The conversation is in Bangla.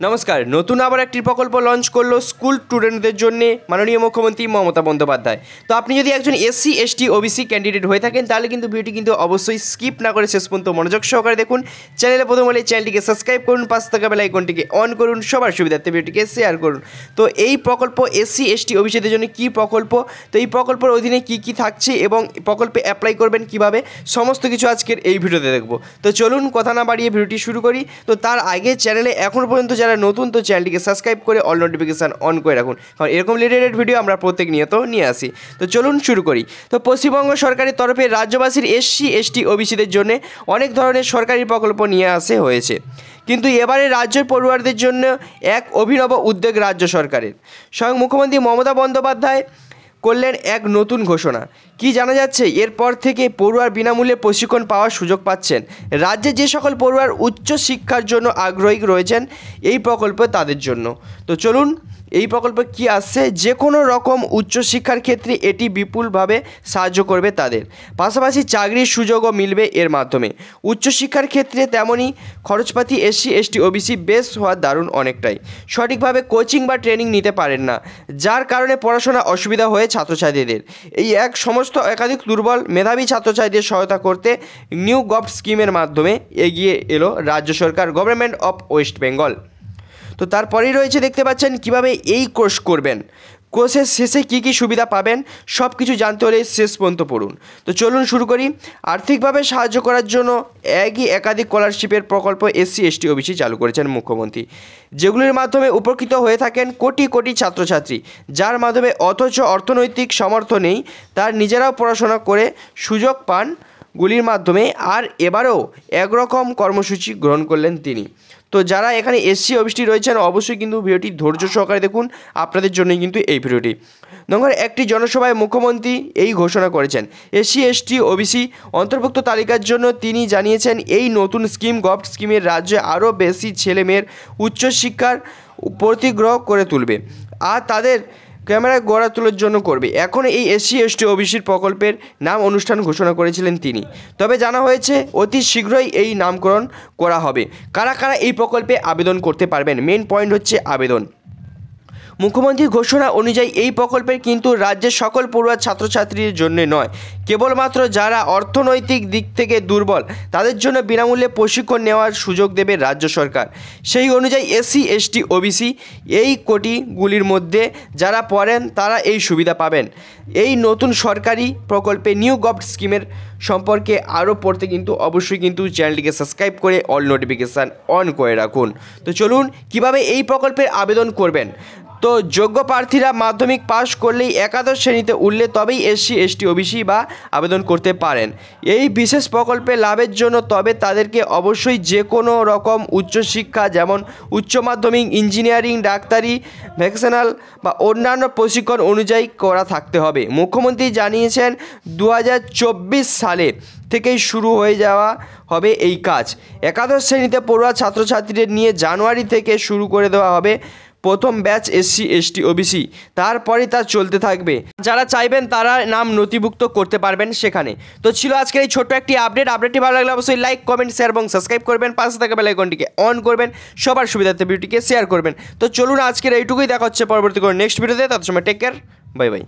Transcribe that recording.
নমস্কার। নতুন আবার একটি প্রকল্প লঞ্চ করলো স্কুল স্টুডেন্টদের জন্য মাননীয় মুখ্যমন্ত্রী মমতা বন্দ্যোপাধ্যায়। তো আপনি যদি একজন এসসি এসটি ওবিসি ক্যান্ডিডেট হয়ে থাকেন তাহলে কিন্তু ভিডিওটি কিন্তু অবশ্যই স্কিপ না করে শেষ পর্যন্ত মনোযোগ সহকারে দেখুন। চ্যানেলে প্রথম হলে চ্যানেলটিকে সাবস্ক্রাইব করুন, পাশে থাকা বেল আইকনটিকে অন করুন, সবার সুবিধার্থে ভিডিওটিকে শেয়ার করুন। তো এই প্রকল্প এসসি এসটি ওবিসিদের জন্য কী প্রকল্প, তো এই প্রকল্পের অধীনে কী কী থাকছে এবং প্রকল্পে অ্যাপ্লাই করবেন কিভাবে, সমস্ত কিছু আজকের এই ভিডিওতে দেখব। তো চলুন কথা না বাড়িয়ে ভিডিওটি শুরু করি। তো তার আগে চ্যানেলে এখনও পর্যন্ত যারা নতুন, তো চ্যানেলটিকে সাবস্ক্রাইব করে অল নোটিফিকেশান অন করে রাখুন, কারণ এরকম রিলেটেড ভিডিও আমরা প্রত্যেক নিয়ত নিয়ে আসি। তো চলুন শুরু করি। তো পশ্চিমবঙ্গ সরকারের তরফে রাজ্যবাসীর এসসি এসটি ওবিসিদের জন্য অনেক ধরনের সরকারি প্রকল্প নিয়ে আসা হয়েছে, কিন্তু এবারে রাজ্যের পড়ুয়ারদের জন্য এক অভিনব উদ্যোগ রাজ্য সরকারের। স্বয়ং মুখ্যমন্ত্রী মমতা বন্দ্যোপাধ্যায় করলেন এক নতুন ঘোষণা। কি জানা যাচ্ছে, এরপর থেকে পড়ুয়ার বিনামূল্যে প্রশিক্ষণ পাওয়ার সুযোগ পাচ্ছেন। রাজ্যে যে সকল পড়ুয়ার উচ্চ শিক্ষার জন্য আগ্রহী রয়েছেন এই প্রকল্প তাদের জন্য। তো চলুন এই প্রকল্পে কি আসছে। যে কোনো রকম উচ্চশিক্ষার ক্ষেত্রে এটি বিপুলভাবে সাহায্য করবে তাদের, পাশাপাশি চাকরির সুযোগও মিলবে এর মাধ্যমে। উচ্চশিক্ষার ক্ষেত্রে তেমনই খরচপাতি এসসি এসটি ওবিসি বেশ হওয়ার দারুণ অনেকটাই। সঠিকভাবে কোচিং বা ট্রেনিং নিতে পারেন না, যার কারণে পড়াশোনা অসুবিধা হয়ে ছাত্রছাত্রীদের। এই এক সমস্ত একাধিক দুর্বল মেধাবী ছাত্রছাত্রীদের সহায়তা করতে নিউ গভট স্কিমের মাধ্যমে এগিয়ে এলো রাজ্য সরকার, গভর্নমেন্ট অফ ওয়েস্ট বেঙ্গল। তো তারপরেই রয়েছে, দেখতে পাচ্ছেন কিভাবে এই কোর্স করবেন, কোর্সের শেষে কী কী সুবিধা পাবেন, সব কিছু জানতে হলে শেষ পর্যন্ত পড়ুন। তো চলুন শুরু করি। আর্থিকভাবে সাহায্য করার জন্য একাধিক স্কলারশিপের প্রকল্প এসসি এসটি ওবিসি চালু করেছেন মুখ্যমন্ত্রী, যেগুলির মাধ্যমে উপকৃত হয়ে থাকেন কোটি কোটি ছাত্রছাত্রী, যার মাধ্যমে অথচ অর্থনৈতিক সামর্থ্য নেই, তার নিজেরাও পড়াশোনা করে সুযোগ পান গুলির মাধ্যমে। আর এবারেও একরকম কর্মসূচি গ্রহণ করলেন তিনি। তো যারা এখানে এসসি ওবিসি রয়েছেন অবশ্যই কিন্তু ভিডিওটি ধৈর্য সহকারে দেখুন, আপনাদের জন্যই কিন্তু এই ভিডিওটি। নম্বর একটি জনসভায় মুখ্যমন্ত্রী এই ঘোষণা করেছেন। এসসি এসটি ওবিসি অন্তর্ভুক্ত তালিকার জন্য তিনি জানিয়েছেন, এই নতুন স্কিম গভট স্কিমের রাজ্যে আরও বেশি ছেলেমেয়ের উচ্চশিক্ষার প্রতিগ্রহ করে তুলবে আর তাদের ক্যামেরায় গড়া তোলার জন্য করবে। এখন এই এসসি এসটি ওবিসির প্রকল্পের নাম অনুষ্ঠান ঘোষণা করেছিলেন তিনি। তবে জানা হয়েছে অতি শীঘ্রই এই নামকরণ করা হবে। কারা কারা এই প্রকল্পে আবেদন করতে পারবেন, মেন পয়েন্ট হচ্ছে আবেদন। মুখ্যমন্ত্রীর ঘোষণা অনুযায়ী এই প্রকল্পের কিন্তু রাজ্যের সকল পড়ুয়া ছাত্রছাত্রীর জন্য নয়, কেবলমাত্র যারা অর্থনৈতিক দিক থেকে দুর্বল তাদের জন্য বিনামূল্যে প্রশিক্ষণ নেওয়ার সুযোগ দেবে রাজ্য সরকার। সেই অনুযায়ী এসসি এসটি ওবিসি এই কোটিগুলির মধ্যে যারা পড়েন তারা এই সুবিধা পাবেন। এই নতুন সরকারি প্রকল্পে নিউ গভট স্কিমের সম্পর্কে আরও পড়তে কিন্তু অবশ্যই কিন্তু চ্যানেলটিকে সাবস্ক্রাইব করে অল নোটিফিকেশান অন করে রাখুন। তো চলুন কিভাবে এই প্রকল্পের আবেদন করবেন। তো যোগ্য প্রার্থীরা মাধ্যমিক পাশ করলেই একাদশ শ্রেণীতে উঠলে তবেই এসসি এসটি ওবিসি বা আবেদন করতে পারেন এই বিশেষ প্রকল্পে লাভের জন্য। তবে তাদেরকে অবশ্যই যে কোনো রকম উচ্চশিক্ষা, যেমন উচ্চ মাধ্যমিক, ইঞ্জিনিয়ারিং, ডাক্তারি, ভোকেশনাল বা অন্যান্য প্রশিক্ষণ অনুযায়ী করা থাকতে হবে। মুখ্যমন্ত্রী জানিয়েছেন 2024 সালে থেকেই শুরু হয়ে যাওয়া হবে এই কাজ। একাদশ শ্রেণীতে পড়ুয়া ছাত্রছাত্রীদের নিয়ে জানুয়ারি থেকে শুরু করে দেওয়া হবে প্রথম ব্যাচ এসসি এসটি ওবিসি, তারপরে তা চলতে থাকবে। যারা চাইবেন তারা নাম নথিভুক্ত করতে পারবেন সেখানে। তো ছিল আজকের এই ছোট্ট একটি আপডেটটি ভালো লাগলে অবশ্যই লাইক, কমেন্ট, শেয়ার এবং সাবস্ক্রাইব করবেন, পাশে থাকা বেল আইকনটিকে অন করবেন, সবার সুবিধার্থে ভিডিওটিকে শেয়ার করবেন। তো চলুন আজকের এইটুকুই, দেখা হচ্ছে পরবর্তী কোনো নেক্সট ভিডিওতে। তার সময় টেক কেয়ার, বাই বাই।